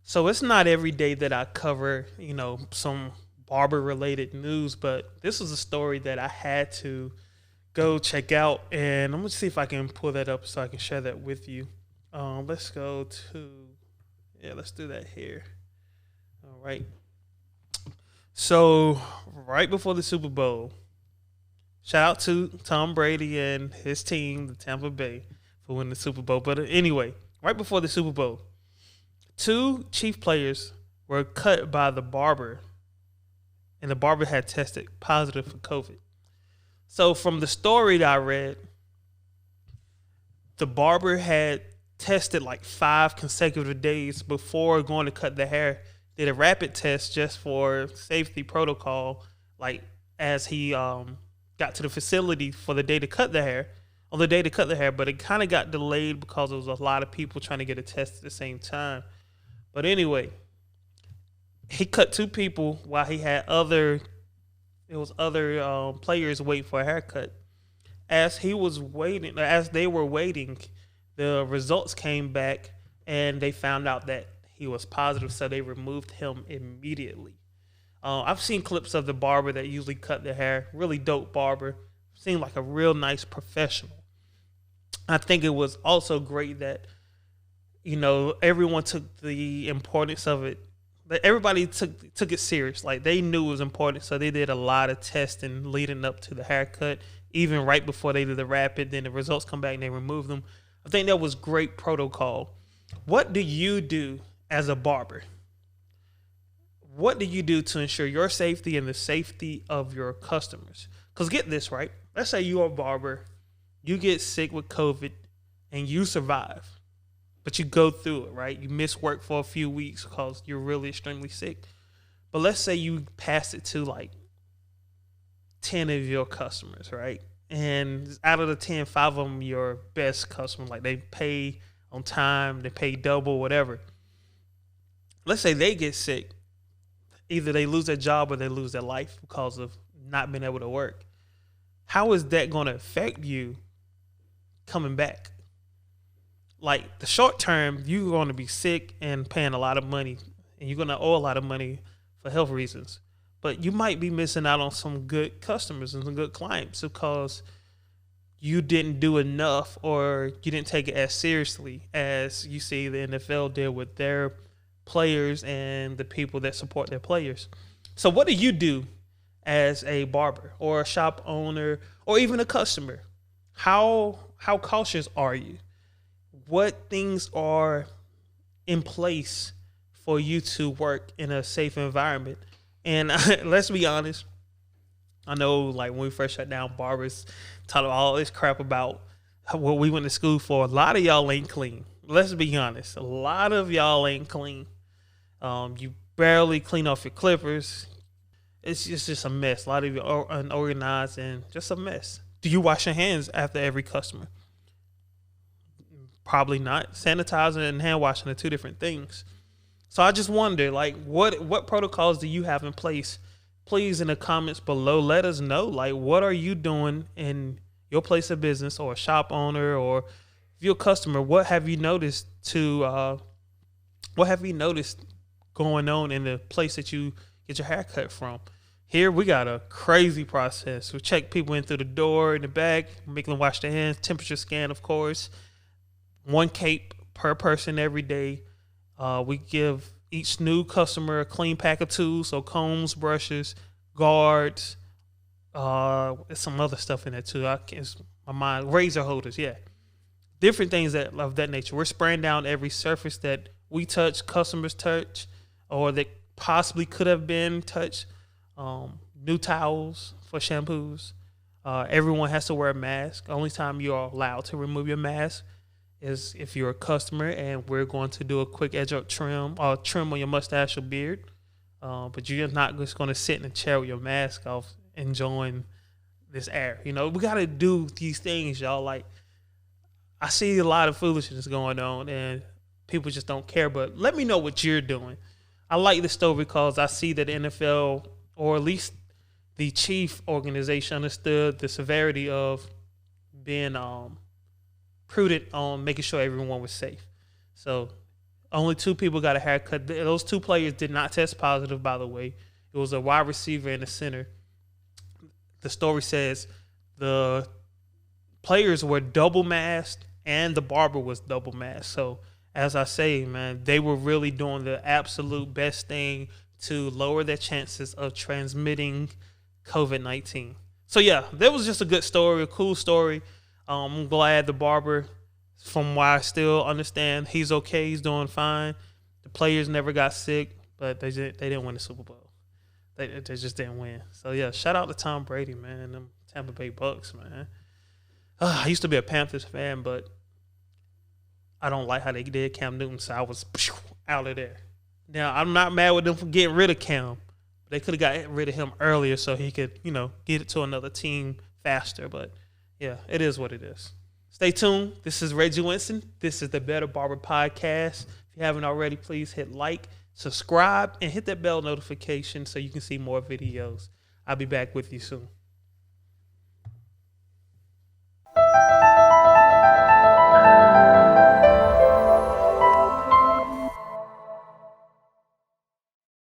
So it's not every day that I cover, some barber related news, but this was a story that I had to go check out, and I'm gonna see if I can pull that up so I can share that with you. Let's go to, yeah, let's do that here. All right. So right before the Super Bowl, shout out to Tom Brady and his team, the Tampa Bay, for winning the Super Bowl. But anyway, right before the Super Bowl, two chief players were cut by the barber, and the barber had tested positive for COVID. So from the story that I read, the barber had tested like 5 consecutive days before going to cut the hair. Did a rapid test just for safety protocol, like as he got to the facility for the day to cut the hair, on the day to cut the hair, but it kind of got delayed because there was a lot of people trying to get a test at the same time. But anyway, he cut two people while he had other players waiting for a haircut. As they were waiting, the results came back and they found out that he was positive, so they removed him immediately. I've seen clips of the barber that usually cut their hair, really dope barber, seemed like a real nice professional. I think it was also great that everyone took the importance of it. That everybody took it serious. Like they knew it was important, so they did a lot of testing leading up to the haircut, even right before they did the rapid. Then the results come back and they remove them. I think that was great protocol. What do you do as a barber? What do you do to ensure your safety and the safety of your customers? Because get this, right? Let's say you're a barber, you get sick with COVID, and you survive. But you go through it, right? You miss work for a few weeks because you're really extremely sick. But let's say you pass it to like 10 of your customers, right? And out of the 10, 5 of them your best customer, like they pay on time, they pay double, whatever. Let's say they get sick. Either they lose their job or they lose their life because of not being able to work. How is that going to affect you coming back? Like the short term, you're going to be sick and paying a lot of money, and you're going to owe a lot of money for health reasons. But you might be missing out on some good customers and some good clients because you didn't do enough, or you didn't take it as seriously as you see the NFL did with their players and the people that support their players. So what do you do as a barber or a shop owner or even a customer? How cautious are you? What things are in place for you to work in a safe environment? And let's be honest, I know like when we first shut down, barbers taught all this crap about what we went to school for. A lot of y'all ain't clean. Let's be honest. A lot of y'all ain't clean. You barely clean off your clippers. It's just a mess. A lot of you are unorganized and just a mess. Do you wash your hands after every customer? Probably not. Sanitizer and hand washing are two different things. So I just wonder, like, what protocols do you have in place? Please, in the comments below, let us know. Like, what are you doing in your place of business, or a shop owner, or if you're a customer? What have you noticed going on in the place that you get your hair cut from? Here we got a crazy process. We check people in through the door, in the back, make them wash their hands, temperature scan, of course. 1 cape per person every day. We give each new customer a clean pack of tools, so combs, brushes, guards, there's some other stuff in there too. My mind, razor holders, yeah, different things of that nature. We're spraying down every surface that we touch, customers touch, or that possibly could have been touched. New towels for shampoos. Everyone has to wear a mask. Only time you are allowed to remove your mask is if you're a customer, and we're going to do a quick edge up trim on your mustache or beard. But you're not just going to sit in a chair with your mask off enjoying this air. We got to do these things, y'all. Like, I see a lot of foolishness going on and people just don't care. But let me know what you're doing. I like this story because I see that the NFL, or at least the chief organization, understood the severity of being prudent on making sure everyone was safe. So Only 2 people got a haircut. Those 2 players did not test positive, by the way. It was a wide receiver and a center. The story says the players were double masked and the barber was double masked. So, as I say, man, they were really doing the absolute best thing to lower their chances of transmitting COVID-19. So, yeah, that was just a good story, a cool story. I'm glad the barber, from what I still understand, he's okay. He's doing fine. The players never got sick, but they didn't win the Super Bowl. They just didn't win. So, yeah, shout out to Tom Brady, man, and them Tampa Bay Bucks, man. I used to be a Panthers fan, but I don't like how they did Cam Newton, so I was out of there. Now, I'm not mad with them for getting rid of Cam. They could have got rid of him earlier so he could, get it to another team faster. But, yeah, it is what it is. Stay tuned. This is Reggie Winston. This is the Better Barber Podcast. If you haven't already, please hit like, subscribe, and hit that bell notification so you can see more videos. I'll be back with you soon.